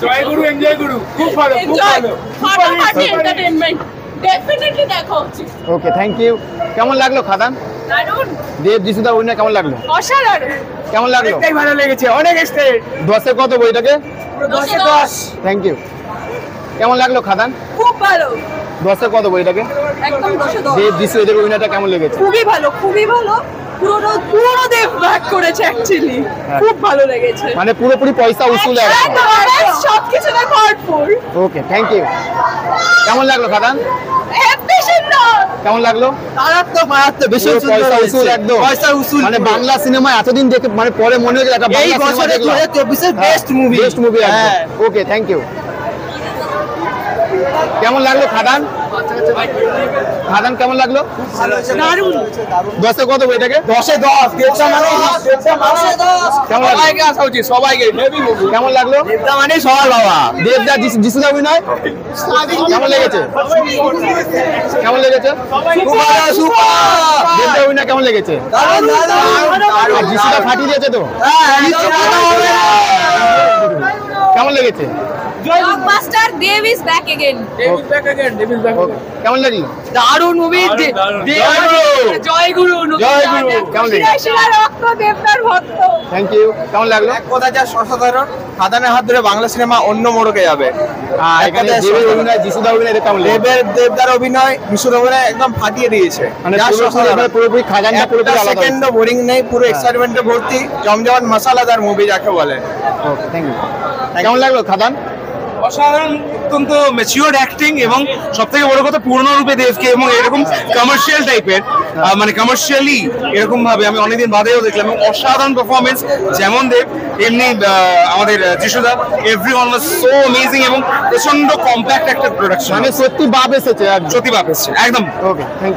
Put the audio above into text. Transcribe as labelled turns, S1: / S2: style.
S1: জয় গুরু enjoy গুরু খুব ভালো খুব ভালো
S2: ফাটাফাটি এন্টারটেইনমেন্ট ডেফিনেটলি দেখা উচিত।
S3: Okay thank you. কেমন লাগলো খাদান?
S2: দারুণ,
S3: দেব যিশুদা অভিনয় কেমন লাগলো?
S2: অসাধারণ।
S3: কেমন লাগলো?
S1: অনেকটাই ভালো লেগেছে, অনেক এক্সটেন্ড।
S3: 10-এ কত বইটাকে?
S2: 10 এ 10।
S3: Thank you. কেমন লাগলো খাদান?
S2: খুব ভালো,
S3: 10-এ কত বইটাকে?
S2: একদম 10 এ 10।
S3: দেব যিশু এদের অভিনয়টা কেমন লেগেছে?
S2: খুবই ভালো, খুবই ভালো। পুরো দেব ব্যাক করেছে অ্যাকচুয়ালি, খুব ভালো লেগেছে।
S3: মানে পুরোপুরি পয়সা উসুল একদম।
S2: সবকিছুতে ভরপুর।
S3: Okay thank you. কেমন লাগলো খাদান?
S2: হ্যাপি সুন্দর।
S3: কেমন লাগলো?
S4: মারাত্মক বেশি
S3: পুরো পয়সা উসুল একদম।
S4: পয়সা উসুল
S3: মানে বাংলা সিনেমা এতদিন দেখে মানে পরে মনে হচ্ছে একটা
S4: এই
S3: বাংলা সিনেমা
S4: বছরের
S3: দেখলাম।
S4: 2024 এর বেস্ট মুভি।
S3: বেস্ট মুভি একদম।
S4: হ্যাঁ।
S3: Okay thank you. কেমন লাগলো খাদান? খাদান কেমন লাগলো?
S2: দারুণ।
S3: 10-এ কত বইটাকে?
S4: 10 এ 10 দেবদা মানে
S3: কেমন লাগলো?
S1: সবাইকে আসা উচিত, সবাইকে। Heavy movie.
S3: কেমন লাগলো?
S4: দেবদা মানে সবার বাবা।
S3: দেবদা যিশুদা অভিনয় কেমন লেগেছে? কেমন লেগেছে? দেবদা অভিনয় কেমন লেগেছে? আর যিশুদা ফাটিয়ে দিয়েছে তো? কেমন লেগেছে?
S2: Blockbuster Dev is back again.
S1: Devil back again, devil back.
S3: কেমন লাগলো?
S2: দারুণ মুভি। জয় গুরু।
S3: জয় গুরু। কেমন লেগেছে?
S2: শিরা রক্ত দেবদার ভক্ত।
S3: Thank you. কেমন লাগলো?
S4: এক কথা যা অসাধারণ, খাদানের হাত ধরে বাংলা সিনেমা অন্য মোড়কে যাবে।
S3: আর এখানে দেবের অভিনয় যিশুদা অভিনয় এটা কেমন লেগেছে?
S4: দেবদার অভিনয়, বিশুর অভিনয় একদম ফাটিয়ে দিয়েছে।
S3: মানে
S4: যা অসাধারণ।
S3: পুরোপুরি খাজানটা পুরোপুরি আলাদা।
S4: সেকেন্ডও বোরিং নেই, পুরো এক্সাইটমেন্টে ভর্তি, জমজমাট মশলাদার মুভি যাকে বলে।
S3: Okay thank you. কেমন লাগলো খাদান?
S1: অসাধারণ, অত্যন্ত ম্যাচিওর অ্যাক্টিং এবং সবথেকে বড় কথা পূর্ণরূপে দেবকে এবং এরকম কমার্শিয়াল টাইপের মানে কমার্শিয়ালি এরকম ভাবে আমি অনেকদিন বাদেও দেখলাম এবং অসাধারণ পারফরমেন্স। যেমন দেব এমনি আমাদের যিশুদা, এভরিওয়ান ওয়াজ সো অ্যামেজিং এবং প্রচন্ড কম্প্যাক্ট একটা প্রোডাকশন।
S3: মানে সত্যি বাপ এসেছে একদম।
S1: সত্যি বাপ এসছে একদম।
S3: Okay thank you.